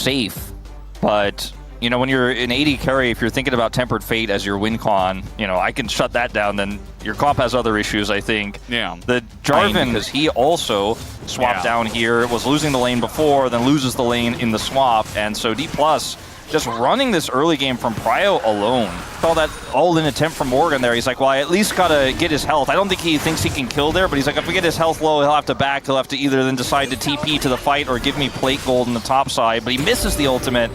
safe, but you know, when you're an AD carry, if you're thinking about Tempered Fate as your win con, you know, I can shut that down. Then your comp has other issues, I think. Yeah. The Jarvan, because he also swapped down here, was losing the lane before, then loses the lane in the swap, and so Dplus just running this early game from Prio alone. Saw that all-in attempt from Morgan there. He's like, well, I at least gotta get his health. I don't think he thinks he can kill there, but he's like, if we get his health low, he'll have to back. He'll have to either then decide to TP to the fight or give me plate gold on the top side, but he misses the ultimate.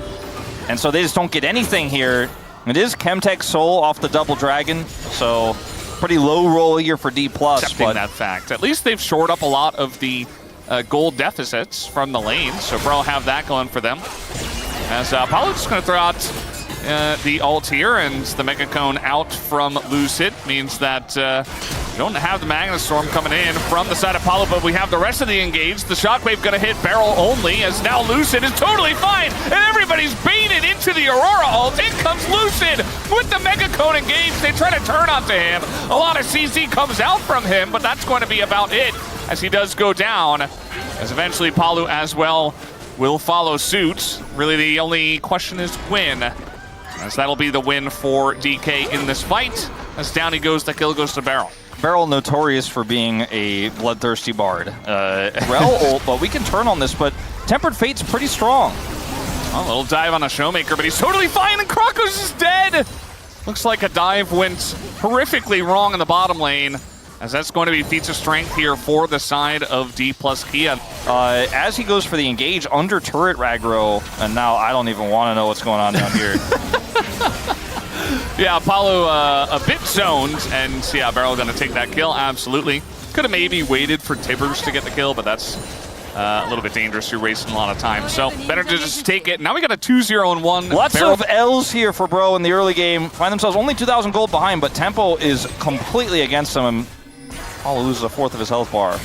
And so they just don't get anything here. It is Chemtech Soul off the double dragon, so pretty low roll here for Dplus. Accepting that fact. At least they've shored up a lot of the gold deficits from the lane, so Bro have that going for them. As Apollo just going to throw out the ult here, and the Mega Cone out from Lucid means that we don't have the Magna Storm coming in from the side of Apollo, but we have the rest of the engage. The Shockwave going to hit Barrel only, as now Lucid is totally fine, and everybody's baited into the Aurora ult. In comes Lucid with the Mega Cone engaged. They try to turn onto him. A lot of CC comes out from him, but that's going to be about it, as he does go down, as eventually Palu as well will follow suit. Really, the only question is when, as that'll be the win for DK in this fight. As down he goes, the kill goes to Barrel. Barrel notorious for being a bloodthirsty bard. Rel ult, but we can turn on this, but Tempered Fate's pretty strong. A little dive on a Showmaker, but he's totally fine, and Krakos is dead! Looks like a dive went horrifically wrong in the bottom lane, as that's going to be feats of strength here for the side of Dplus KIA. As he goes for the engage under turret Ragro, and now I don't even want to know what's going on down here. Yeah, Apollo a bit zoned, and yeah, Barrel going to take that kill, absolutely. Could have maybe waited for Tibbers to get the kill, but that's a little bit dangerous. You're wasting a lot of time, so better to just take it. Now we got a 2-0-1. Lots of L's here for Bro in the early game. Find themselves only 2,000 gold behind, but tempo is completely against them. Apollo loses a fourth of his health bar.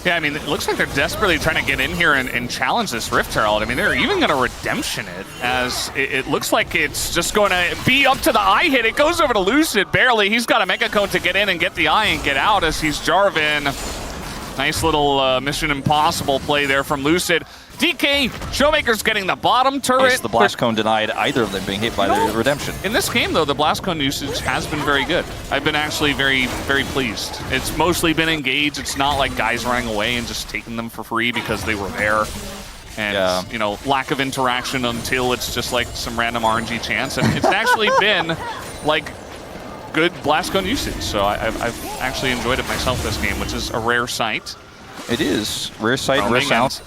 Yeah, I mean, it looks like they're desperately trying to get in here and challenge this Rift Herald. I mean, they're even going to redemption it, as it looks like it's just going to be up to the eye hit. It goes over to Lucid, barely. He's got a Mega Cone to get in and get the eye and get out, as he's Jarvan. Nice little Mission Impossible play there from Lucid. DK, Showmaker's getting the bottom turret. Yes, the Blast Cone denied either of them being hit by the redemption. In this game, though, the Blast Cone usage has been very good. I've been actually very, very pleased. It's mostly been engaged. It's not like guys running away and just taking them for free because they were there. And, you know, lack of interaction until it's just like some random RNG chance. And it's actually been, like, good Blast Cone usage. So I've actually enjoyed it myself this game, which is a rare sight. It is. Rare sight and rare sound.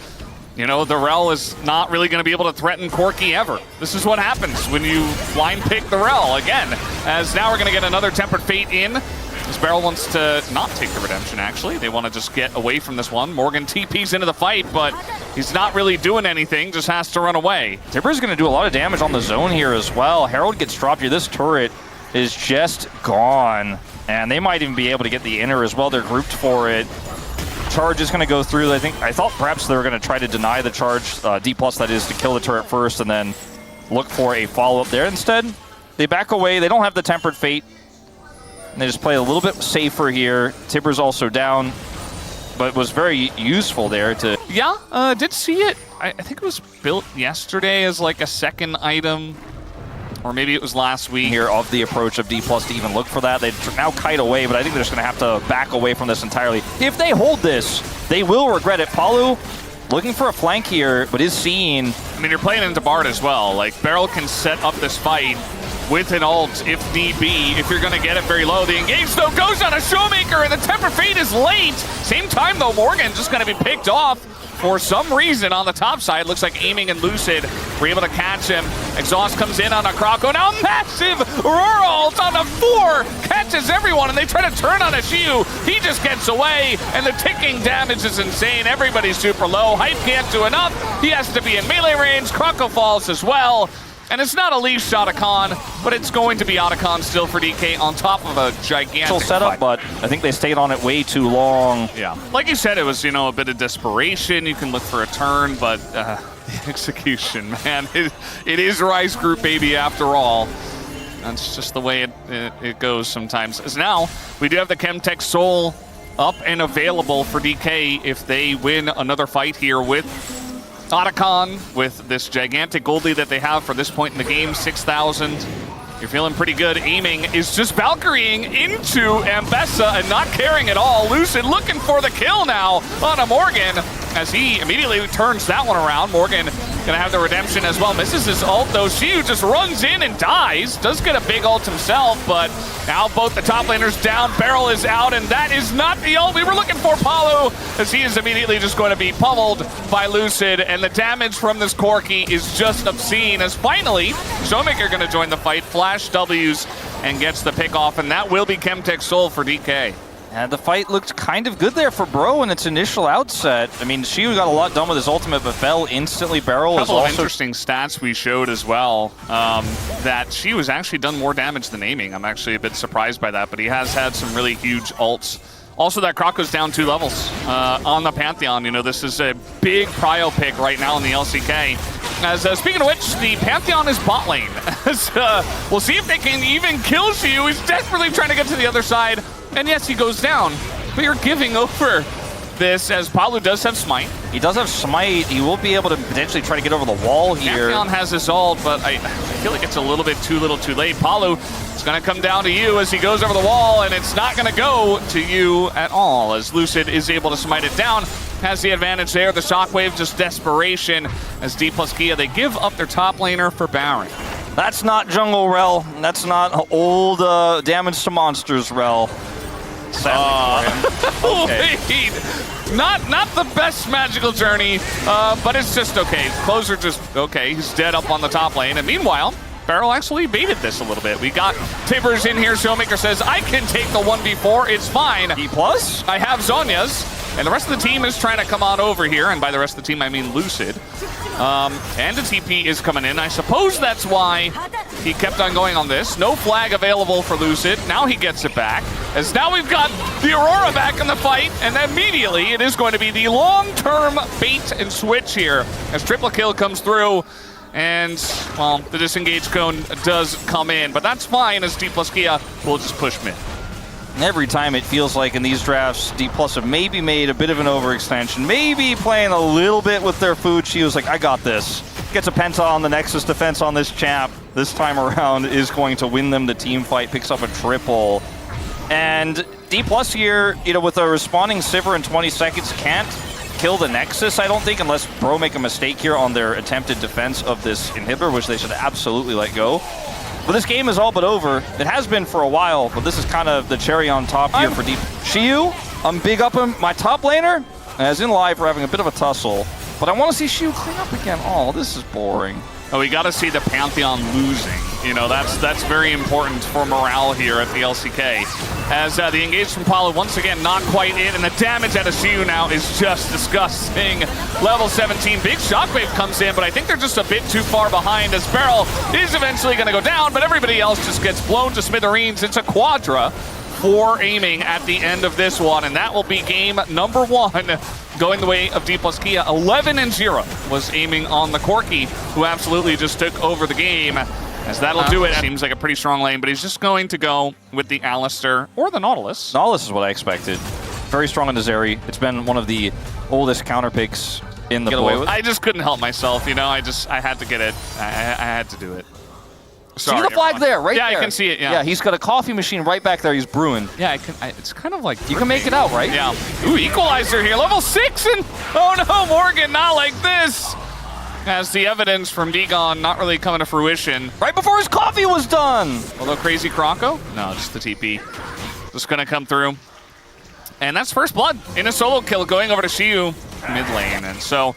You know, the Rel is not really going to be able to threaten Corki ever. This is what happens when you blind pick the Rel again. As now we're going to get another Tempered Fate in. This Barrel wants to not take the redemption, actually. They want to just get away from this one. Morgan TP's into the fight, but he's not really doing anything, just has to run away. Tipper's going to do a lot of damage on the zone here as well. Herald gets dropped here. This turret is just gone, and they might even be able to get the inner as well. They're grouped for it. Charge is going to go through. I thought perhaps they were going to try to deny the charge, Dplus that is, to kill the turret first and then look for a follow-up there. Instead, they back away. They don't have the Tempered Fate. And they just play a little bit safer here. Tipper's also down, but was very useful there to... Yeah, did see it. I think it was built yesterday as like a second item. Or maybe it was last week. Here of the approach of Dplus to even look for that. They now kite away, but I think they're just going to have to back away from this entirely. If they hold this, they will regret it. Palu looking for a flank here, but is seen. I mean, you're playing into Bard as well. Like, Barrel can set up this fight with an ult if need be, if you're going to get it very low. The engage, though, goes on a Showmaker, and the Tempered Fate is late. Same time, though, Morgan just going to be picked off. For some reason on the top side, looks like aiming and Lucid were able to catch him. Exhaust comes in on a Krako. Now massive Aurora ult on a 4. Catches everyone, and they try to turn on a Shiu. He just gets away, and the ticking damage is insane. Everybody's super low. Hype can't do enough. He has to be in melee range. Krako falls as well. And it's not a leaf shot Otacon, but it's going to be Otacon still for DK on top of a gigantic setup, fight. but I think they stayed on it way too long. Yeah, like you said, it was, you know, a bit of desperation. You can look for a turn, but the execution, man, it is Rise Group, baby, after all. That's just the way it goes sometimes. As now, we do have the Chemtech Soul up and available for DK if they win another fight here with Otacon with this gigantic gold lead that they have for this point in the game, 6,000. You're feeling pretty good. Aiming is just Valkyrieing into Ambessa and not caring at all. Lucid looking for the kill now on a Morgan as he immediately turns that one around. Morgan gonna have the redemption as well. Misses his ult though. Xiu just runs in and dies. Does get a big ult himself, but now both the top laners down. Beryl is out, and that is not the ult we were looking for, Paulo, as he is immediately just going to be pummeled by Lucid, and the damage from this Corki is just obscene as finally Showmaker gonna join the fight. Flash W's and gets the pick off, and that will be Chemtech Soul for DK. And the fight looked kind of good there for Bro in its initial outset. I mean, Xiu got a lot done with his ultimate, but fell instantly. Beryl is also... A couple of also interesting stats we showed as well, that Xiu has actually done more damage than aiming. I'm actually a bit surprised by that, but he has had some really huge ults. Also, that Krako's down 2 levels on the Pantheon. You know, this is a big prio pick right now in the LCK. As speaking of which, the Pantheon is bot lane. We'll see if they can even kill Xiu. He's desperately trying to get to the other side. And yes, he goes down, but you're giving over this as Palu does have Smite. He does have Smite. He will be able to potentially try to get over the wall here. Pantheon has his ult, but I feel like it's a little bit too little too late. Palu, it's going to come down to you as he goes over the wall, and it's not going to go to you at all as Lucid is able to smite it down. Has the advantage there. The shockwave, just desperation as Dplus KIA, they give up their top laner for Baron. That's not jungle Rel. That's not old damage to monsters Rel. Okay. Not the best magical journey, but it's just okay. Closer just okay. He's dead up on the top lane, and meanwhile, Beryl actually baited this a little bit. We got Tibbers in here. Showmaker says, I can take the 1v4. It's fine. Dplus? I have Zhonya's, and the rest of the team is trying to come on over here, and by the rest of the team, I mean Lucid. And the TP is coming in. I suppose that's why he kept on going on this. No flag available for Lucid. Now he gets it back. As now we've got the Aurora back in the fight, and immediately it is going to be the long-term bait and switch here as triple kill comes through. And, well, the disengage cone does come in, but that's fine as Dplus KIA will just push mid. Every time it feels like in these drafts, Dplus have maybe made a bit of an overextension, maybe playing a little bit with their food. She was like, I got this. Gets a penta on the Nexus defense on this champ. This time around is going to win them the team fight, picks up a triple. And Dplus here, you know, with a responding Sivir in 20 seconds, can't kill the Nexus, I don't think, unless Bro make a mistake here on their attempted defense of this inhibitor, which they should absolutely let go. But this game is all but over. It has been for a while, but this is kind of the cherry on top here for Xiu. I'm big up him. My top laner, as in live, we're having a bit of a tussle. But I want to see Xiu clean up again. Oh, this is boring. Oh, we got to see the Pantheon losing. You know, that's very important for morale here at the LCK. As the engage from Paulo once again not quite in, and the damage out of Xiu now is just disgusting. Level 17, big shockwave comes in, but I think they're just a bit too far behind as Beryl is eventually going to go down, but everybody else just gets blown to smithereens. It's a quadra for aiming at the end of this one, and that will be game number 1. Going the way of Dplus KIA. 11-0 was aiming on the Corki, who absolutely just took over the game. As that'll do it. Seems like a pretty strong lane, but he's just going to go with the Alistar or the Nautilus. Nautilus is what I expected. Very strong on the Zeri. It's been one of the oldest counter picks in the book. I just couldn't help myself, you know. I had to get it. I had to do it. Sorry, see the flag there, right there? Yeah, I can see it, yeah. Yeah, he's got a coffee machine right back there. He's brewing. Yeah, it's kind of like... You can make it out, right? Yeah. Ooh, equalizer here. Level 6, and... Oh no, Morgan, not like this! As the evidence from Dagon not really coming to fruition. Right before his coffee was done! Although Crazy Croco? No, just the TP. Just gonna come through. And that's first blood in a solo kill going over to Xiu mid lane. And so...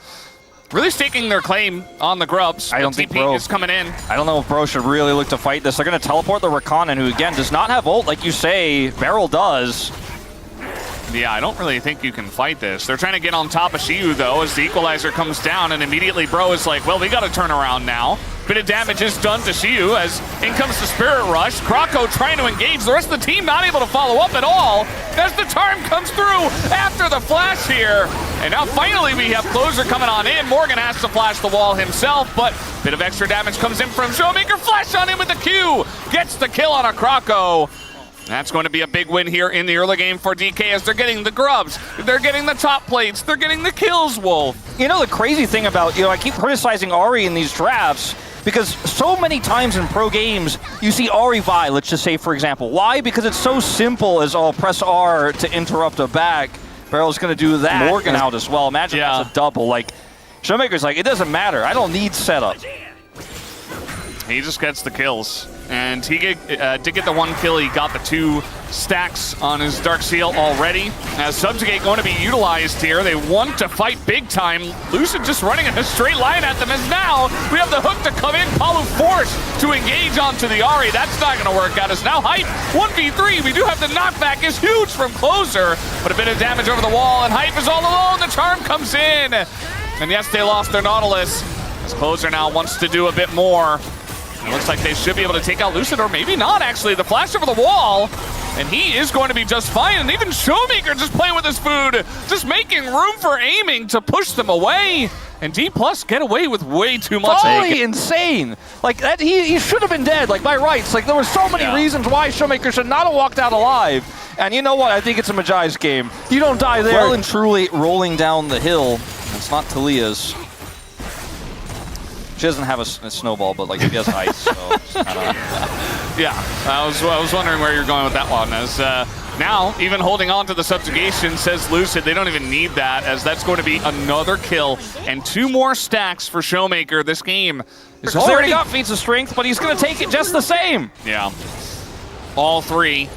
really staking their claim on the grubs. I don't think Bro is coming in. I don't know if Bro should really look to fight this. They're going to teleport the Rakannon, who again does not have ult, like you say. Beryl does. Yeah, I don't really think you can fight this. They're trying to get on top of Xiu, though, as the equalizer comes down, and immediately Bro is like, well, we got to turn around now. Bit of damage is done to Xiu as in comes the Spirit Rush. Croco trying to engage. The rest of the team not able to follow up at all as the charm comes through after the flash here. And now finally we have Closer coming on in. Morgan has to flash the wall himself, but bit of extra damage comes in from Showmaker. Flash on him with the Q. Gets the kill on a Croco. That's going to be a big win here in the early game for DK as they're getting the grubs. They're getting the top plates. They're getting the kills, Wolf. You know, the crazy thing about, I keep criticizing Ahri in these drafts because so many times in pro games, you see Ahri Vi, let's just say, for example. Why? Because it's so simple as, press R to interrupt a back. Barrel's going to do that. Morgan out as well. Imagine that's a double. Like, Showmaker's like, it doesn't matter. I don't need setup. He just gets the kills. And he did get the 1 kill. He got the 2 stacks on his Dark Seal already. As Subjugate going to be utilized here. They want to fight big time. Lucid just running in a straight line at them. As now we have the hook to come in. Palu forced to engage onto the Ahri. That's not going to work out. As now Hype 1v3. We do have the knockback is huge from Closer. But a bit of damage over the wall. And Hype is all alone. The charm comes in. And yes, they lost their Nautilus. As Closer now wants to do a bit more. It looks like they should be able to take out Lucid, or maybe not, actually. The flash over the wall, and he is going to be just fine. And even Showmaker just playing with his food, just making room for aiming to push them away. And Dplus get away with way too much. Totally insane. Like, that, he should have been dead, like, by rights. Like, there were so many reasons why Showmaker should not have walked out alive. And you know what? I think it's a Majai's game. You don't die there. Well and truly rolling down the hill. It's not Talia's. She doesn't have a snowball, but like she has ice. So yeah, I was wondering where you're going with that one. As now, even holding on to the subjugation, says Lucid, they don't even need that, as that's going to be another kill and 2 more stacks for Showmaker. This game is already got feats of strength, but he's going to take it just the same. Yeah, all 3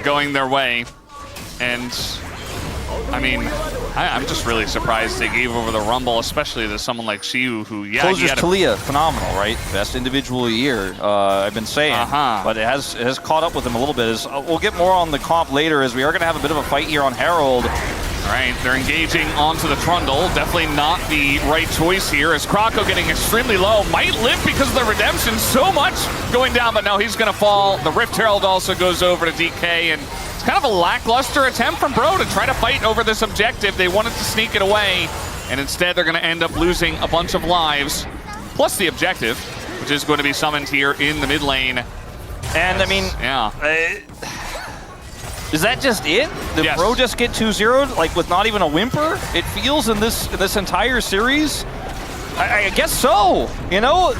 going their way, and I mean, I'm just really surprised they gave over the Rumble, especially to someone like Shiu, who, Closer's Talia, phenomenal, right? Best individual of the year, I've been saying. But it has caught up with him a little bit. We'll get more on the comp later, as we are going to have a bit of a fight here on Herald. All right, they're engaging onto the Trundle. Definitely not the right choice here, as Krako getting extremely low. Might live because of the redemption. So much going down, but no, he's going to fall. The Rift Herald also goes over to DK, and it's kind of a lackluster attempt from Bro to try to fight over this objective. They wanted to sneak it away, and instead they're going to end up losing a bunch of lives, plus the objective, which is going to be summoned here in the mid lane. And I mean, is that just it? Did Bro just get 2-0'd, like with not even a whimper? It feels in this entire series. I guess so. You know,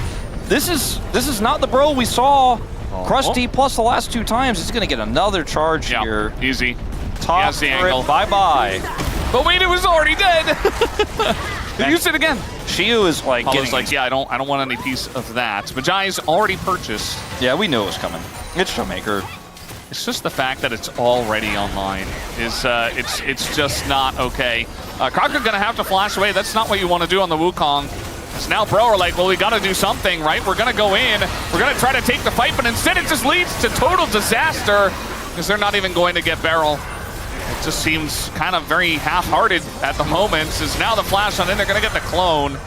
this is not the Bro we saw crush Dplus the last 2 times. He's going to get another charge here. Easy. Top the angle. Bye-bye. But wait, it was already dead. Use it again. Shiu is like getting like, yeah, I don't want any piece of that. Majai's already purchased. Yeah, we knew it was coming. It's Showmaker. It's just the fact that it's already online is it's just not okay. Kraka's gonna have to flash away. That's not what you want to do on the Wukong. So now Bro are like, well, we got to do something, right? We're gonna go in. We're gonna try to take the fight, but instead it just leads to total disaster because they're not even going to get Barrel. It just seems kind of very half-hearted at the moment. Is now the flash on in, they're gonna get the clone.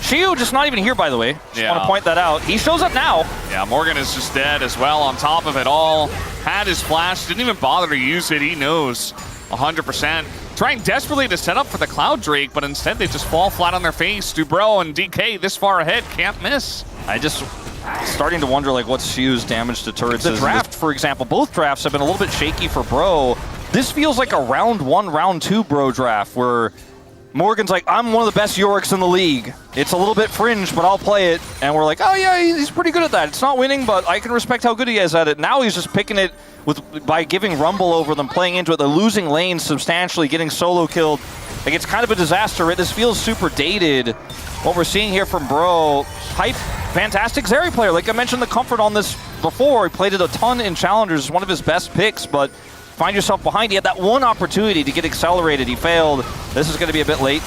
Shiu just not even here, by the way. Just want to point that out. He shows up now. Yeah, Morgan is just dead as well on top of it all. Had his flash, didn't even bother to use it. He knows 100%. Trying desperately to set up for the Cloud Drake, but instead they just fall flat on their face. Dubro and DK this far ahead, can't miss. I just starting to wonder like what's Shiu's damage to turrets. The draft, for example, both drafts have been a little bit shaky for Bro. This feels like a round 1, round 2 Bro draft where Morgan's like, I'm one of the best Yoriks in the league. It's a little bit fringe, but I'll play it. And we're like, oh yeah, he's pretty good at that. It's not winning, but I can respect how good he is at it. Now he's just picking it by giving Rumble over them, playing into it. They're losing lanes substantially, getting solo killed. Like, it's kind of a disaster. Right? This feels super dated. What we're seeing here from Bro, Hype, fantastic Zeri player. Like I mentioned the comfort on this before. He played it a ton in Challengers, one of his best picks, but find yourself behind. He had that one opportunity to get accelerated. He failed. This is going to be a bit late.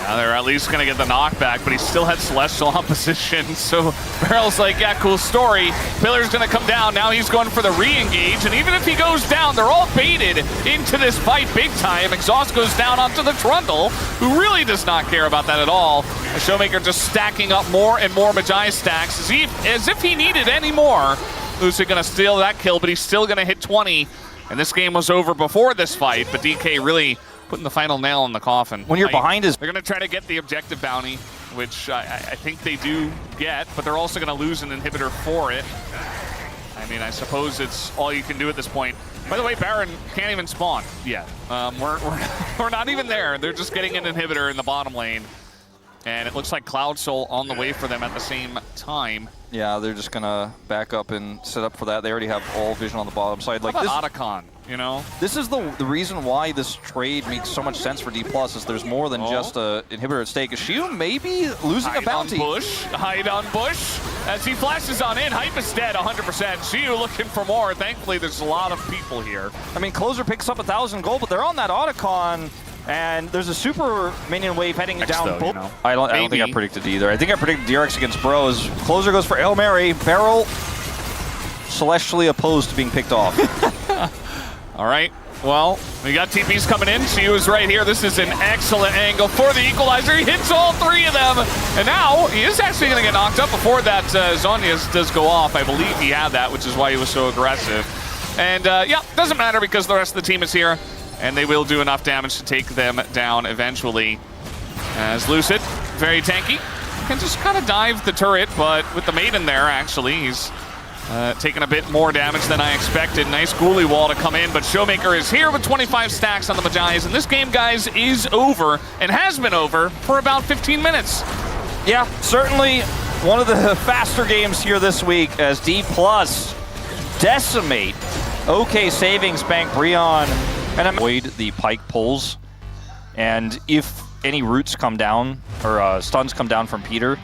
Yeah, they're at least going to get the knockback, but he still had Celestial opposition. So Barrel's like, yeah, cool story. Pillar's going to come down. Now he's going for the re-engage. And even if he goes down, they're all baited into this fight big time. Exhaust goes down onto the Trundle, who really does not care about that at all. The Showmaker just stacking up more and more Majai stacks as if he needed any more. Lucid going to steal that kill, but he's still going to hit 20. And this game was over before this fight, but DK really putting the final nail in the coffin. When you're behind is... They're going to try to get the objective bounty, which I think they do get, but they're also going to lose an inhibitor for it. I mean, I suppose it's all you can do at this point. By the way, Baron can't even spawn yet. We're not even there. They're just getting an inhibitor in the bottom lane. And it looks like Cloud Soul on the way for them at the same time. Yeah, they're just going to back up and set up for that. They already have all vision on the bottom side. Like this Otacon, you know? This is the reason why this trade makes so much sense for Dplus is there's more than just a inhibitor at stake. Shiu may be losing a bounty. Hide on Bush. As he flashes on in, Hype is dead 100%. Shiu looking for more. Thankfully, there's a lot of people here. I mean, Closer picks up 1,000 gold, but they're on that Otacon. And there's a super minion wave heading down. Though, you know. I don't think I predicted either. I think I predicted DRX against Bros. Closer goes for Hail Mary. Barrel celestially opposed to being picked off. All right. Well, we got TPs coming in. Shiu is right here. This is an excellent angle for the equalizer. He hits all three of them. And now he is actually going to get knocked up before that Zhonya's does go off. I believe he had that, which is why he was so aggressive. And yeah, doesn't matter because the rest of the team is here. And they will do enough damage to take them down eventually. As Lucid, very tanky, can just kind of dive the turret, but with the Maiden there, actually, he's taking a bit more damage than I expected. Nice ghoulie wall to come in, but Showmaker is here with 25 stacks on the Magi's, and this game, guys, is over, and has been over for about 15 minutes. Yeah, certainly one of the faster games here this week as Dplus decimate OK Savings Bank Brion. And avoid the pike pulls, and if any roots come down or stuns come down from Peter,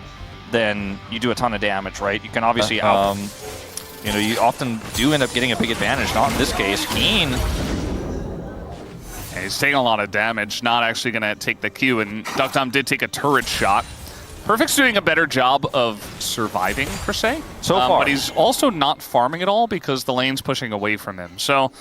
then you do a ton of damage, right? You can obviously you know, you often do end up getting a big advantage. Not in this case. Keen. Yeah, he's taking a lot of damage, not actually going to take the Q, and Duckdom did take a turret shot. Perfect's doing a better job of surviving, per se. So far. But he's also not farming at all because the lane's pushing away from him. So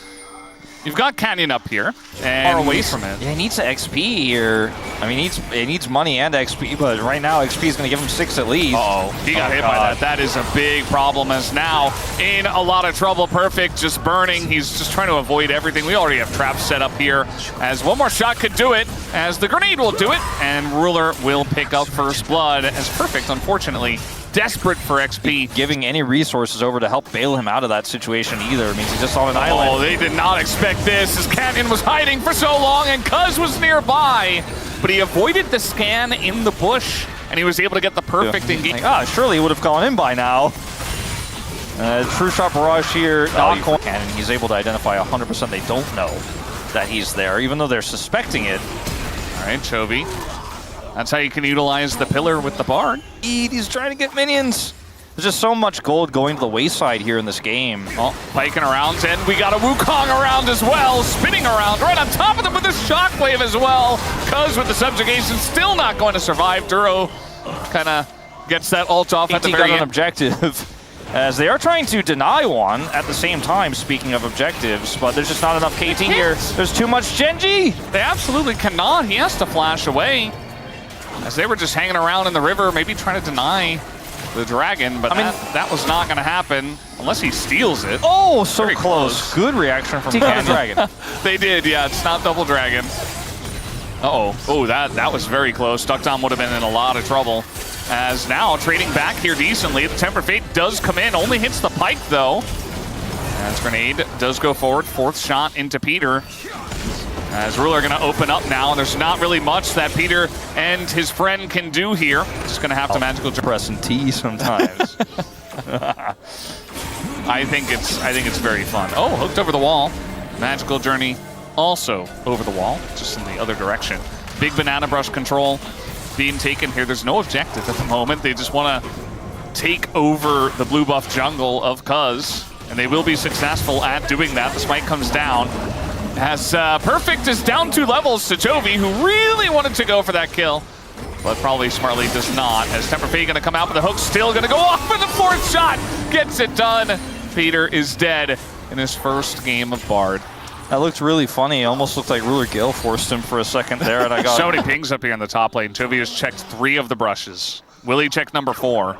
you've got Canyon up here, and far away from it. Yeah, he needs XP here. I mean, he needs money and XP, but right now XP is going to give him 6 at least. Uh-oh, he got hit by that. That is a big problem, as now in a lot of trouble. Perfect just burning. He's just trying to avoid everything. We already have traps set up here, as one more shot could do it, as the grenade will do it, and Ruler will pick up first blood, as Perfect, unfortunately, desperate for XP. Giving any resources over to help bail him out of that situation either means he's just on an island. Oh, they did not expect this, as Canyon was hiding for so long and Cuz was nearby, but he avoided the scan in the bush and he was able to get the perfect engage. Like, surely he would have gone in by now. True shot barrage here. And he's able to identify 100% they don't know that he's there, even though they're suspecting it. All right, Chovy. That's how you can utilize the pillar with the Bard. He's trying to get minions. There's just so much gold going to the wayside here in this game. Oh, piking around, and we got a Wukong around as well, spinning around right on top of them with the shockwave as well. Cuz with the subjugation still not going to survive. Duro kind of gets that ult off at the very end. Got an objective. As they are trying to deny one at the same time, speaking of objectives, but there's just not enough KT here. There's too much Gen.G. They absolutely cannot. He has to flash away. As they were just hanging around in the river, maybe trying to deny the dragon, but that was not going to happen unless he steals it. Oh, so very close. Good reaction from Dragon. They did, yeah. It's not double dragon. Uh-oh. Oh, that was very close. Duckdom would have been in a lot of trouble. As now, trading back here decently. The Temper Fate does come in. Only hits the pike, though. As Grenade does go forward. 4th shot into Peter. As Ruler going to open up now, and there's not really much that Peter and his friend can do here. Just going to have to magical press and T sometimes. I think it's very fun. Oh, hooked over the wall. Magical Journey also over the wall, just in the other direction. Big banana brush control being taken here. There's no objective at the moment. They just want to take over the blue buff jungle of Cuz, and they will be successful at doing that. The smite comes down. As Perfect is down 2 levels to Chovy, who really wanted to go for that kill, but probably smartly does not. As Temper Fate going to come out, but the hook's still going to go off for the 4th shot. Gets it done. Peter is dead in his first game of Bard. That looked really funny. It almost looked like Ruler Gale forced him for a second there, and I got so many pings up here in the top lane. Chovy has checked 3 of the brushes. Will he check number 4?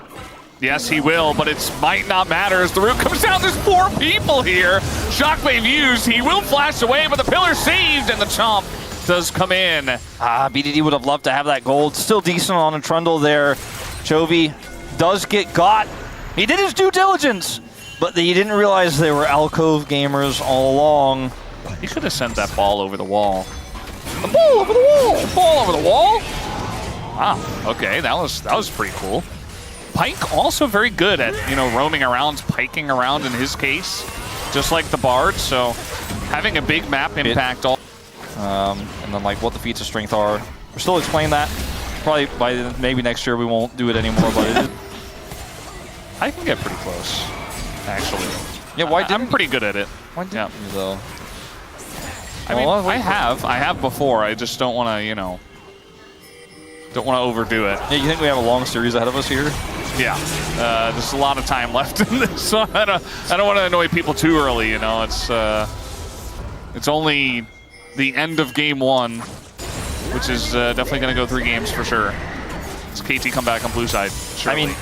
Yes, he will, but it might not matter as the root comes down. There's 4 people here. Shockwave used. He will flash away, but the pillar saved, and the chomp does come in. BDD would have loved to have that gold. Still decent on a Trundle there. Chovy does get got. He did his due diligence. But you didn't realize they were alcove gamers all along. He should have sent that ball over the wall. The ball over the wall! Ball over the wall! Wow, okay, that was pretty cool. Pyke also very good at, you know, roaming around, piking around in his case, just like the Bard, so having a big map impact. And then like what the feats of strength are. We're still explaining that. Probably by maybe next year we won't do it anymore, but I can get pretty close, actually. Yeah, why I'm pretty good at it. Why didn't you though? I mean, I have before. I just don't want to, you know, don't want to overdo it. Yeah, you think we have a long series ahead of us here? Yeah, there's a lot of time left in this, so I don't want to annoy people too early. You know, it's only the end of game 1, which is definitely going to go 3 games for sure. Does KT come back on blue side? Surely. I mean,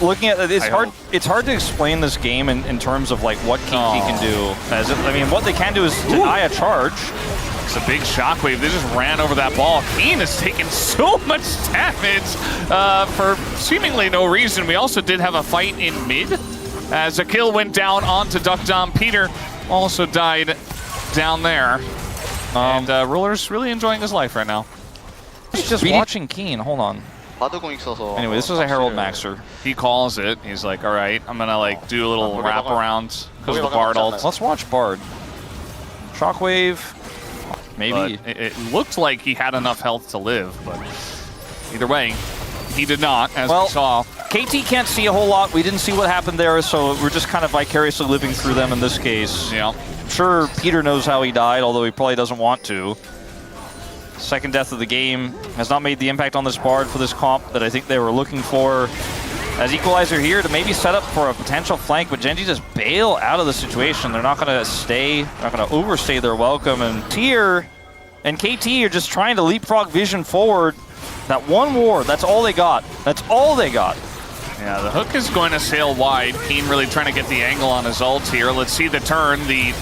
looking at it, it's hard. It's hard to explain this game in terms of like what KT can do. I mean, what they can do is deny a charge. It's a big shockwave. They just ran over that ball. Keen has taken so much damage for seemingly no reason. We also did have a fight in mid as a kill went down onto Duck Dom. Peter also died down there. And Ruler's really enjoying his life right now. He's just watching Keen. Hold on. 있어서 Anyway, this is a Herald Maxer. He calls it. He's like, all right, I'm going to like do a little wrap around because of the Bard ult. Let's watch Bard. Shockwave. Maybe. It looked like he had enough health to live, but either way, he did not, as we saw. KT can't see a whole lot. We didn't see what happened there, so we're just kind of vicariously living through them in this case. Yeah. I'm sure Peter knows how he died, although he probably doesn't want to. Second death of the game has not made the impact on this Bard for this comp that I think they were looking for. As Equalizer here to maybe set up for a potential flank, but Gen.G just bail out of the situation. They're not going to stay, not going to overstay their welcome. And Tier and KT are just trying to leapfrog Vision forward. That one ward, that's all they got. That's all they got. Yeah, the hook is going to sail wide. Keen really trying to get the angle on his ult here. Let's see the turn. The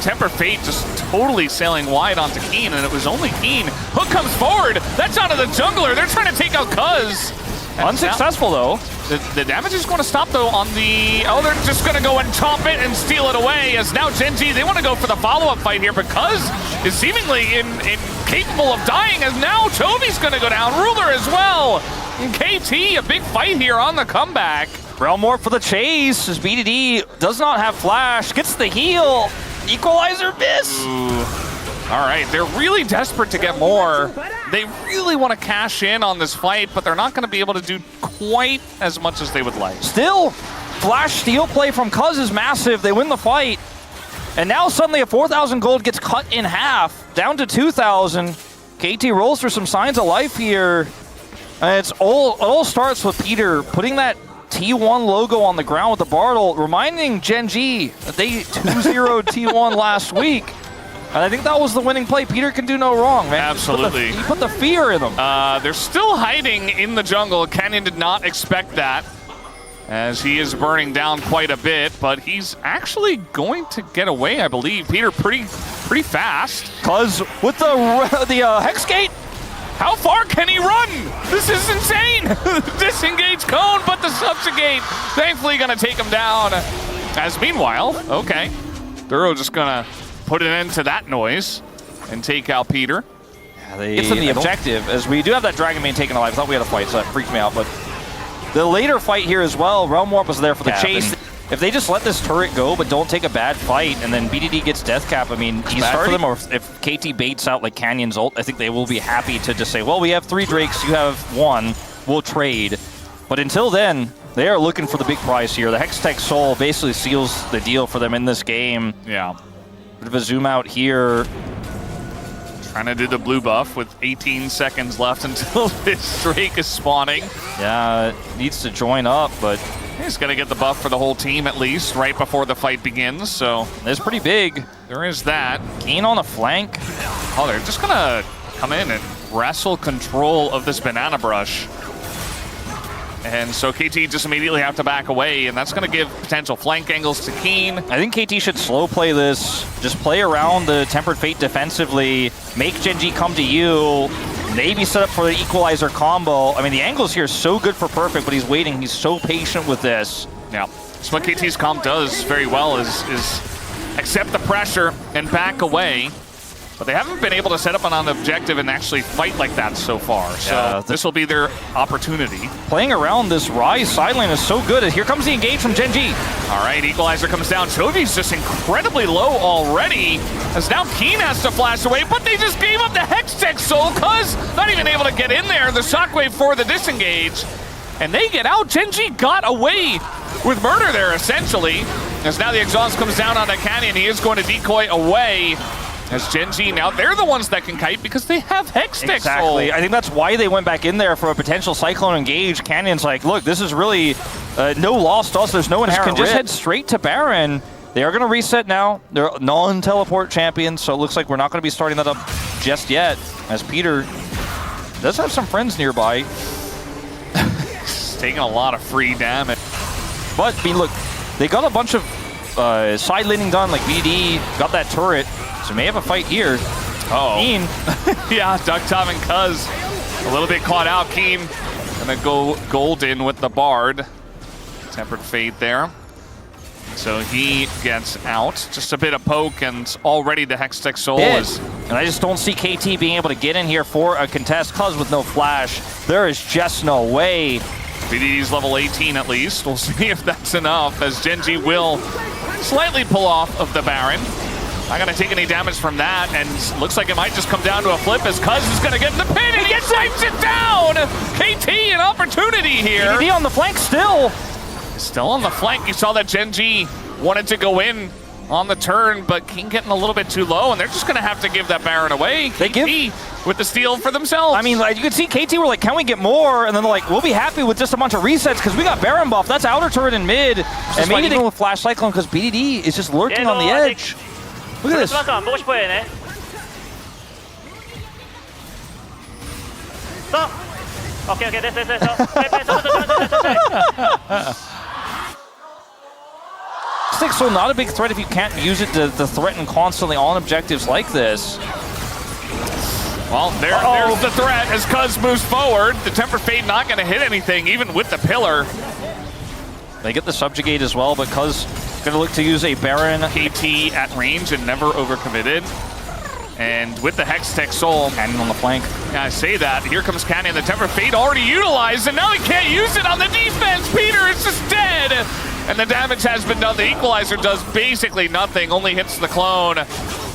Temper Fate just totally sailing wide onto Keen, and it was only Keen. Hook comes forward. That's onto the jungler. They're trying to take out Cuz. Unsuccessful, though. The damage is going to stop, though, on the... Oh, they're just going to go and chomp it and steal it away, as now Gen.G, they want to go for the follow-up fight here, because is seemingly incapable of dying, as now Chovy's going to go down. Ruler as well. And KT, a big fight here on the comeback. Realmore for the chase, as BDD does not have flash, gets the heal. Equalizer miss. Ooh. All right, they're really desperate to get more. They really want to cash in on this fight, but they're not going to be able to do quite as much as they would like. Still, flash steal play from Cuz is massive. They win the fight. And now suddenly a 4,000 gold gets cut in half, down to 2,000. KT Rolster some signs of life here. And it all starts with Peter putting that T1 logo on the ground with the Bartle, reminding Gen.G that they 2-0'd T1 last week. And I think that was the winning play. Peter can do no wrong, man. Absolutely. He put the fear in them. They're still hiding in the jungle. Canyon did not expect that, as he is burning down quite a bit, but he's actually going to get away, I believe. Peter pretty fast. Cuz with the Hex Gate. How far can he run? This is insane. Disengage cone, but the subjugate thankfully gonna take him down. As meanwhile, okay, Duro just gonna put an end to that noise and take out Peter. Yeah, it's in the objective, as we do have that Dragon Main taken alive. I thought we had a fight, so that freaked me out, but the later fight here as well, Realm Warp was there for the chase. If they just let this turret go but don't take a bad fight, and then BDD gets death cap, I mean, easy for them. Or if KT baits out like Canyon's ult, I think they will be happy to just say, well, we have 3 Drakes, you have 1, we'll trade. But until then, they are looking for the big prize here. The Hextech Soul basically seals the deal for them in this game. Yeah. Bit of a zoom out here. Trying to do the blue buff with 18 seconds left until this Drake is spawning. Yeah, needs to join up, but he's going to get the buff for the whole team at least right before the fight begins, so it's pretty big. There is that. Keen on the flank. Oh, they're just going to come in and wrestle control of this banana brush. And so KT just immediately have to back away, and that's going to give potential flank angles to Keen. I think KT should slow play this. Just play around the Tempered Fate defensively. Make Gen.G come to you. Maybe set up for the Equalizer combo. I mean, the angles here are so good for Perfect, but he's waiting. He's so patient with this. Yeah. So what KT's comp does very well is accept the pressure and back away. But they haven't been able to set up an objective and actually fight like that so far. So this will be their opportunity. Playing around this Ryze side lane is so good. Here comes the engage from Gen.G. All right, Equalizer comes down. Chovy's just incredibly low already, as now Keen has to flash away, but they just gave up the Hextech Soul, cuz not even able to get in there. The Shockwave for the disengage, and they get out. Gen.G got away with murder there, essentially, as now the exhaust comes down on the Canyon. He is going to decoy away. As Gen.G now, they're the ones that can kite because they have Hextech Exactly. Soul. I think that's why they went back in there for a potential Cyclone engage. Canyon's like, look, this is really no loss to us. There's no inherent risk. Can just head straight to Baron. They are going to reset now. They're non-teleport champions, so it looks like we're not going to be starting that up just yet, as Peter does have some friends nearby. He's taking a lot of free damage. But, I mean, look, they got a bunch of side laning done, like BD, got that turret. So may have a fight here. Keen. Yeah, Ducktop and Cuz a little bit caught out. Keen gonna go golden with the Bard. Tempered Fate there. So he gets out. Just a bit of poke, and already the Hextech Soul is... And I just don't see KT being able to get in here for a contest. Cuz with no flash, there is just no way. BDD's level 18 at least. We'll see if that's enough, as Gen.G will slightly pull off of the Baron. Not gonna take any damage from that, and looks like it might just come down to a flip, as Cuz is gonna get in the pin, and he snipes it down! KT, an opportunity here. BD on the flank still. Still on the flank. You saw that Gen.G wanted to go in on the turn, but King getting a little bit too low, and they're just gonna have to give that Baron away. They give with the steal for themselves. I mean, like, you can see KT were like, can we get more? And then they're like, we'll be happy with just a bunch of resets because we got Baron buff. That's outer turret in mid. And maybe they go with Flash Cyclone because BDD is just lurking on the edge. Look at this. Hextech Soul not a big threat if you can't use it to threaten constantly on objectives like this. Well, there's the threat as Cuz moves forward. The Tempered Fate not going to hit anything, even with the pillar. They get the Subjugate as well, but Cuz going to look to use a Baron. KT at range and never overcommitted. And with the Hextech Soul. Canyon on the flank. Yeah, I say that. Here comes Canyon. The Tempered Fate already utilized, and now he can't use it on the defense. Peter is just dead. And the damage has been done. The Equalizer does basically nothing, only hits the clone.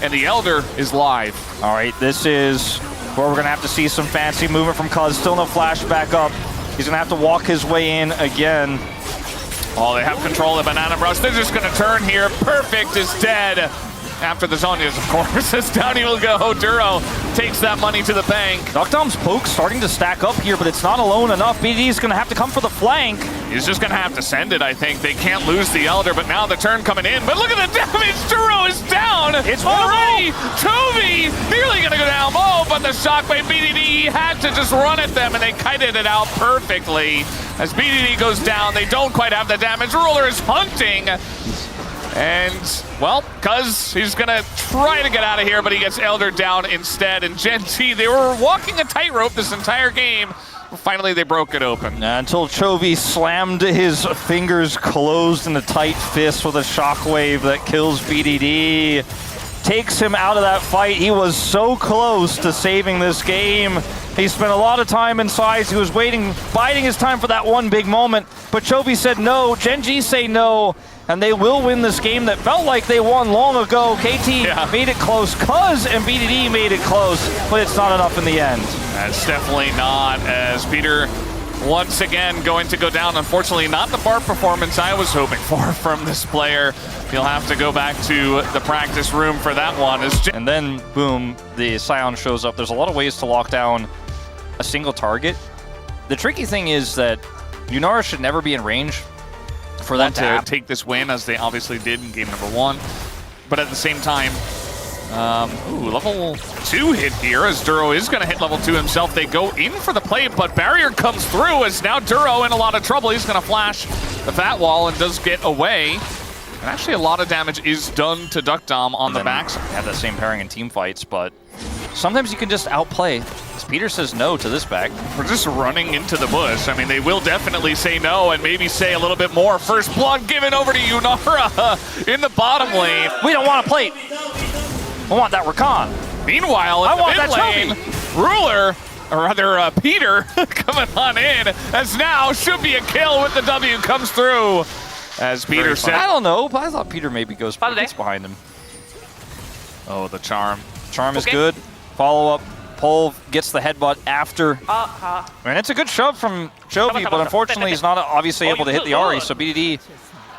And the Elder is live. All right, this is where we're going to have to see some fancy movement from Cuz. Still no flash back up. He's going to have to walk his way in again. Oh, they have control of the Banana Brush. They're just going to turn here. Perfect is dead. After the Zonias, of course, as down he will go. Duro takes that money to the bank. Duckdom's poke starting to stack up here, but it's not alone enough. BD is going to have to come for the flank. He's just going to have to send it, I think. They can't lose the Elder, but now the turn coming in. But look at the damage. Duro is down. It's already. Chovy nearly going to go down low, but the Shockwave BDD had to just run at them, and they kited it out perfectly. As BDD goes down, they don't quite have the damage. Ruler is hunting. And, well, Cuz he's going to try to get out of here, but he gets Elder down instead. And Gen.G, they were walking a tightrope this entire game. Finally, they broke it open. Until Chovy slammed his fingers closed in a tight fist with a shockwave that kills BDD. Takes him out of that fight. He was so close to saving this game. He spent a lot of time inside. He was waiting, biding his time for that one big moment. But Chovy said no. Gen.G say no. And they will win this game that felt like they won long ago. KT made it close. Cuz and BDD made it close, but it's not enough in the end. That's definitely not, as Peter once again going to go down. Unfortunately, not the bar performance I was hoping for from this player. He'll have to go back to the practice room for that one. And then, boom, the Scion shows up. There's a lot of ways to lock down a single target. The tricky thing is that Yunara should never be in range for that to take this win, as they obviously did in game number 1. But at the same time, level 2 hit here, as Duro is going to hit level 2 himself. They go in for the play, but barrier comes through, as now Duro in a lot of trouble. He's going to flash the fat wall and does get away. And actually a lot of damage is done to Duckdom on the backs. They have that same pairing in team fights, but sometimes you can just outplay. Peter says no to this back. We're just running into the bush. I mean, they will definitely say no and maybe say a little bit more. First blood given over to Unara in the bottom lane. We don't want to plate. I want that Rakan. Meanwhile, in the mid lane, Ruler, or rather Peter, coming on in, as now should be a kill with the W comes through. As Peter said. I don't know, but I thought Peter maybe gets behind him. Oh, the charm. Charm is good. Follow up. Pole gets the headbutt after. And it's a good shove from Chovy, but unfortunately he's not obviously able to hit the Ahri, so BDD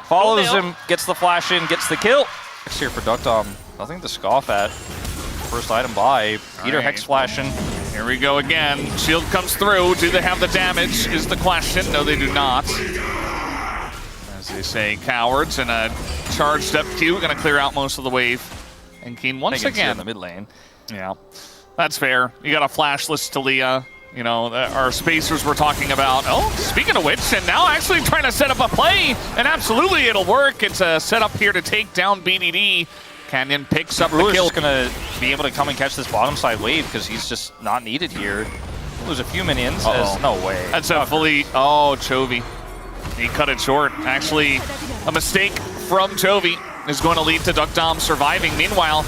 follows him, gets the flash in, gets the kill. Next here for Duckdom, nothing to scoff at. First item by Peter Hex flashing. Here we go again. Shield comes through. Do they have the damage is the question. No, they do not. As they say, cowards and a charged up Q, gonna clear out most of the wave. And Keen once again in the mid lane. Yeah. That's fair. You got a flashless Talia. You know, our spacers were talking about. Oh, speaking of which, and now actually trying to set up a play, and absolutely it'll work. It's a setup here to take down BDD. Canyon picks up the kill. Ruler's gonna be able to come and catch this bottom side wave because he's just not needed here. Lose a few minions. No way. That's a fully. Oh, Chovy. He cut it short. Actually, a mistake from Chovy is going to lead to Duckdom surviving. Meanwhile,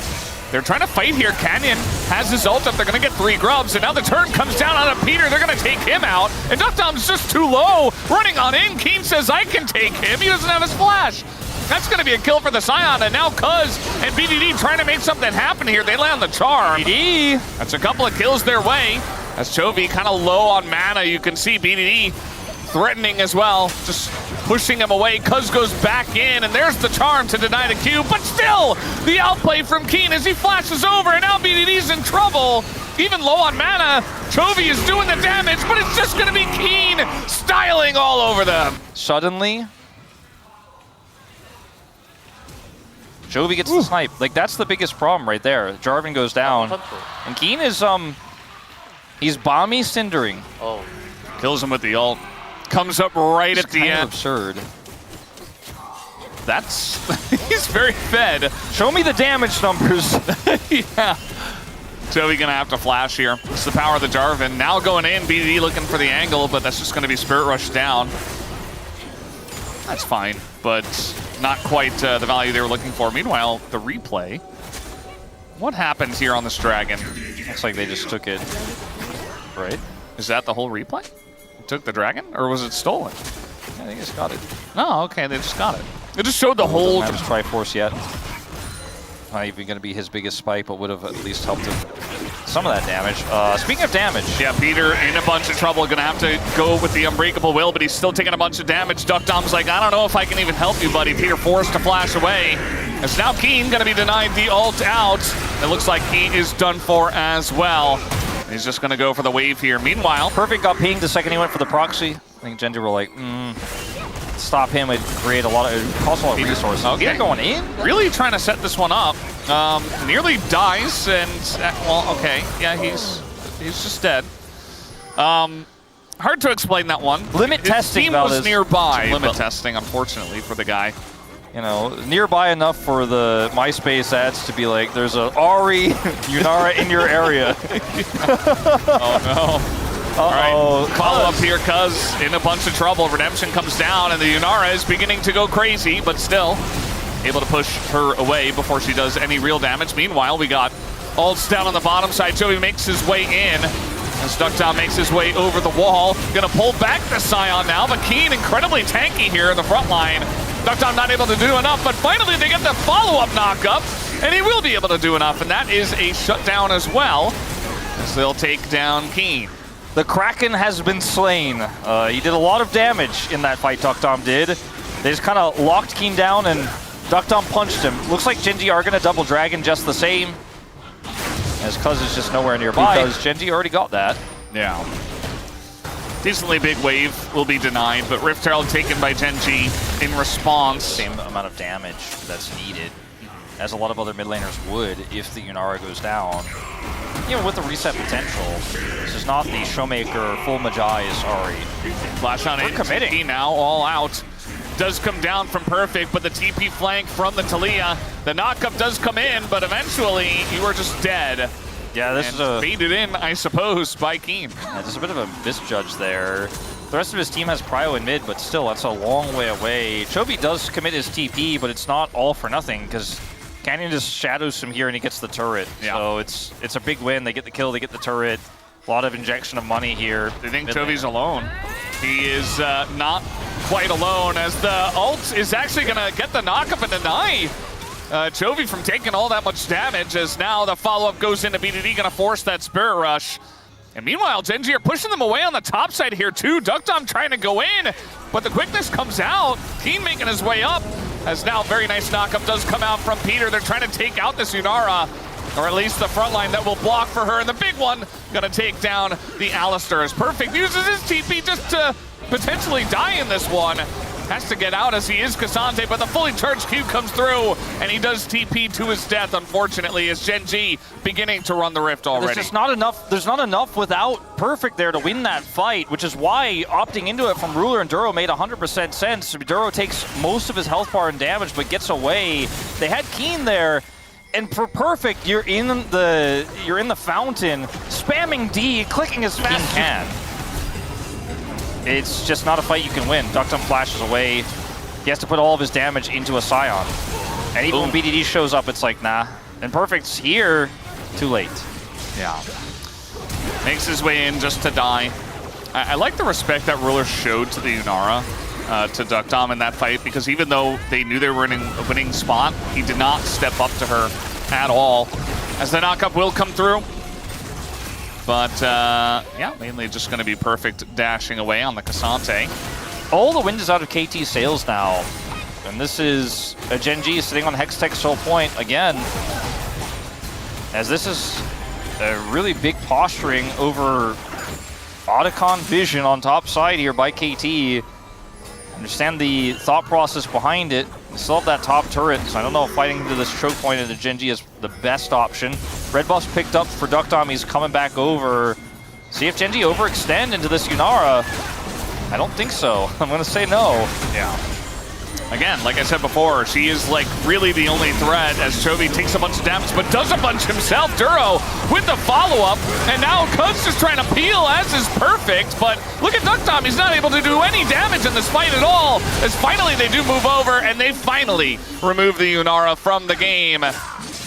they're trying to fight here. Canyon has his ult up. They're going to get 3 grubs, and now the turn comes down on a Peter. They're going to take him out, and Duckdom's just too low. Running on in, Keen says, I can take him. He doesn't have his flash. That's going to be a kill for the Scion, and now Cuz and BDD trying to make something happen here. They land the charm. BDD, that's a couple of kills their way. As Chovy kind of low on mana, you can see BDD threatening as well, just pushing him away. Cuz goes back in, and there's the charm to deny the Q, but still, the outplay from Keen as he flashes over, and now BDD's in trouble. Even low on mana, Chovy is doing the damage, but it's just gonna be Keen styling all over them. Suddenly, Chovy gets the snipe. Like, that's the biggest problem right there. Jarvan goes down, and Keen is, he's bomby cindering. Oh. Kills him with the ult. Comes up right at the end. Absurd. That's he's very fed. Show me the damage numbers. Yeah. Chovy gonna have to flash here. It's the power of the Jarvan. Now going in, BDD looking for the angle, but that's just gonna be Spirit Rush down. That's fine, but not quite the value they were looking for. Meanwhile, the replay. What happens here on this dragon? Looks like they just took it. Right? Is that the whole replay? Took the dragon, or was it stolen? Yeah, they just got it. Oh, okay, they just got it. It just showed the whole. Doesn't have his Triforce yet. Not even going to be his biggest spike, but would have at least helped him some of that damage. Speaking of damage, yeah, Peter in a bunch of trouble. Going to have to go with the Unbreakable Will, but he's still taking a bunch of damage. Duckdom's like, I don't know if I can even help you, buddy. Peter forced to flash away. As now Keen going to be denied the ult out. It looks like he is done for as well. He's just going to go for the wave here. Meanwhile, Perfect got pinged the second he went for the proxy. I think Gen.G were like, stop him. It'd create a lot of, it costs a lot of resources. Okay. They're going in? Really trying to set this one up. Nearly dies, and well, okay, yeah, he's just dead. Hard to explain that one. Limit His testing team about was this. nearby. Limit testing, unfortunately, for the guy. You know, nearby enough for the MySpace ads to be like, there's a Ahri, Unara in your area. Oh no. All right, follow up here, Cuz in a bunch of trouble. Redemption comes down, and the Unara is beginning to go crazy, but still able to push her away before she does any real damage. Meanwhile, we got ults down on the bottom side. Chovy makes his way in, as Duckdown makes his way over the wall. Gonna pull back the Scion now, but Keen incredibly tanky here in the front line. Duckdown not able to do enough, but finally they get the follow-up knock-up, and he will be able to do enough, and that is a shutdown as well, as they'll take down Keen. The Kraken has been slain. He did a lot of damage in that fight, Duckdom did. They just kind of locked Keen down, and Duckdom punched him. Looks like Gen.G are going to double Dragon just the same, as Cuz is just nowhere nearby, because Gen.G already got that. Yeah. Decently big wave will be denied, but Rift Herald taken by Gen.G in response. Same amount of damage that's needed, as a lot of other mid laners would if the Unara goes down. Even with the reset potential, this is not the Showmaker full Magi's Ahri. Flash on in, committing now, all out. Does come down from Perfect, but the TP flank from the Talia. The knockup does come in, but eventually you are just dead. Yeah, this is a baited in, I suppose, by Keen. Yeah, there's a bit of a misjudge there. The rest of his team has Prio in mid, but still, that's a long way away. Chovy does commit his TP, but it's not all for nothing because Canyon just shadows him here and he gets the turret. Yeah. So it's a big win. They get the kill, they get the turret. A lot of injection of money here. They think Chovy's alone. He is not quite alone as the ult is actually going to get the knock-up and deny Chovy from taking all that much damage, as now the follow-up goes into BDD, going to force that Spirit Rush. And meanwhile, Gen.G are pushing them away on the top side here too. Duckdom trying to go in, but the quickness comes out. Keen making his way up, as now very nice knock-up does come out from Peter. They're trying to take out this Yunara, or at least the front line that will block for her. And the big one gonna take down the Alistar, as Perfect uses his TP just to potentially die in this one. Has to get out as he is Cassante, but the fully charged Q comes through, and he does TP to his death, unfortunately, as Gen.G beginning to run the Rift already. There's just not enough. There's not enough without Perfect there to win that fight, which is why opting into it from Ruler and Duro made 100% sense. Duro takes most of his health bar and damage, but gets away. They had Keen there. And for Perfect, you're in the fountain, spamming D, clicking as fast as you can. It's just not a fight you can win. Duckdom flashes away. He has to put all of his damage into a Scion. And even when BDD shows up, it's like, nah. And Perfect's here, too late. Yeah. Makes his way in just to die. I like the respect that Ruler showed to the Yunara, to Duckdom in that fight, because even though they knew they were in a winning spot, he did not step up to her at all, as the knockup will come through. But yeah, mainly just going to be Perfect dashing away on the Cassante. All the wind is out of KT Sails now, and this is a Gen.G sitting on Hextech Soul Point again, as this is a really big posturing over Otacon Vision on top side here by KT. Understand the thought process behind it. They still have that top turret, so I don't know if fighting into this choke point into Gen.G is the best option. Red buff's picked up for Duckdom. He's coming back over. See if Gen.G overextend into this Yunara. I don't think so. I'm going to say no. Yeah. Again, like I said before, she is like really the only threat, as Chovy takes a bunch of damage, but does a bunch himself. Duro with the follow-up, and now Cuz just trying to peel, as is Perfect, but look at Duckdom, he's not able to do any damage in this fight at all, as finally they do move over, and they finally remove the Yunara from the game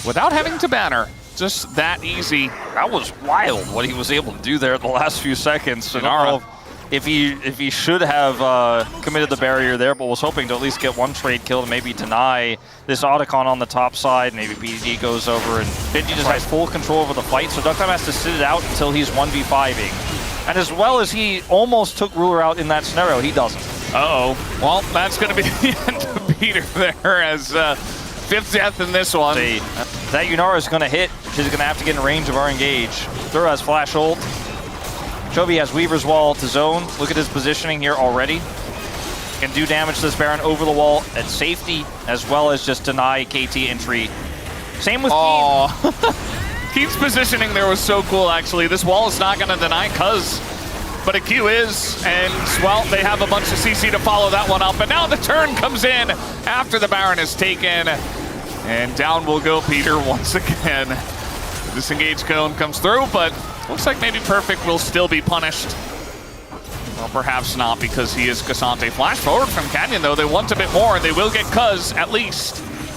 without having to ban her. Just that easy. That was wild what he was able to do there in the last few seconds. Yunara, if he should have committed the barrier there, but was hoping to at least get one trade kill to maybe deny this Otacon on the top side. Maybe BDD goes over, and Gen.G just has full control over the fight, so Duckdom has to sit it out until he's 1v5ing. And as well as he almost took Ruler out in that scenario, he doesn't. Uh-oh. Well, that's going to be the end of Peter there, as fifth death in this one. See, that Yunara is going to hit. She's going to have to get in range of our engage. Thura has flash ult. Chovy has Weaver's Wall to zone. Look at his positioning here already. Can do damage to this Baron over the wall at safety, as well as just deny KT entry. Same with Keen. Keen's positioning there was so cool, actually. This wall is not going to deny Cuz, but a Q is, and, well, they have a bunch of CC to follow that one up. And now the turn comes in after the Baron is taken, and down will go Peter once again. Disengage cone comes through, but looks like maybe Perfect will still be punished. Well, perhaps not, because he is Cassante. Flash forward from Canyon, though. They want a bit more, and they will get Cuz, at least,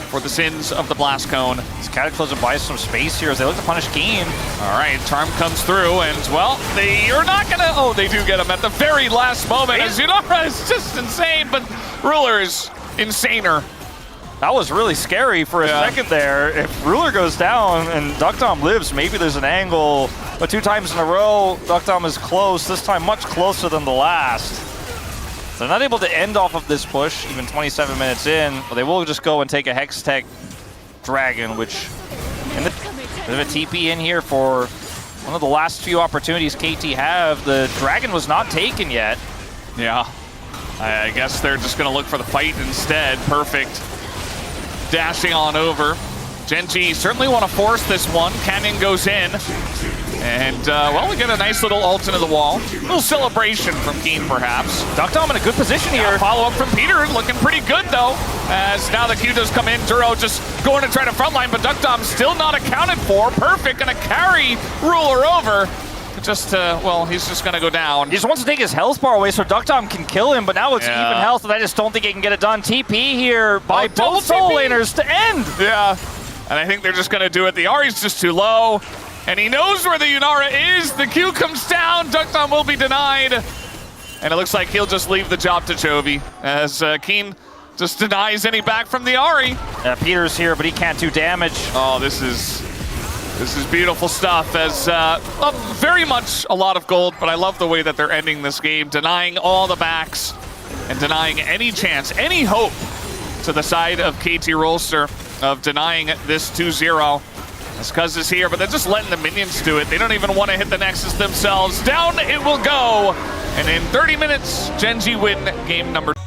for the sins of the Blast Cone. This Cataclysm buys some space here as they look to punish Keen. All right, Charm comes through, and, well, they are not going to... Oh, they do get him at the very last moment, as Yunara is just insane, but Ruler is insaner. That was really scary for a second there. If Ruler goes down and Duckdom lives, maybe there's an angle. But 2 times in a row, Duckdom is close, this time much closer than the last. They're not able to end off of this push, even 27 minutes in, but they will just go and take a Hextech Dragon, which in the bit of a TP in here for one of the last few opportunities KT have. The Dragon was not taken yet. Yeah, I guess they're just gonna look for the fight instead. Perfect. Dashing on over. Gen.G certainly want to force this one. Canyon goes in. And, well, we get a nice little ult into the wall. A little celebration from Keen, perhaps. Duckdom in a good position here. Follow-up from Peter, looking pretty good, though. As now the Q does come in. Duro just going to try to frontline, but Duckdom still not accounted for. Perfect, gonna carry Ruler over. Just, well, he's just gonna go down. He just wants to take his health bar away so Duckdom can kill him, but now it's Yeah. even health, and I just don't think he can get it done. TP here by double both soul TP. laners to end. Yeah, and I think they're just gonna do it. The Ahri's just too low, and he knows where the Yunara is. The Q comes down, Duckdom will be denied. And it looks like he'll just leave the job to Chovy, as Keen just denies any back from the Ahri. Peter's here, but he can't do damage. Oh, this is beautiful stuff, as very much a lot of gold, but I love the way that they're ending this game, denying all the backs and denying any chance, any hope to the side of KT Rolster of denying this 2-0. As Cuz is here, but they're just letting the minions do it. They don't even want to hit the Nexus themselves. Down it will go, and in 30 minutes, Gen.G win game number 2.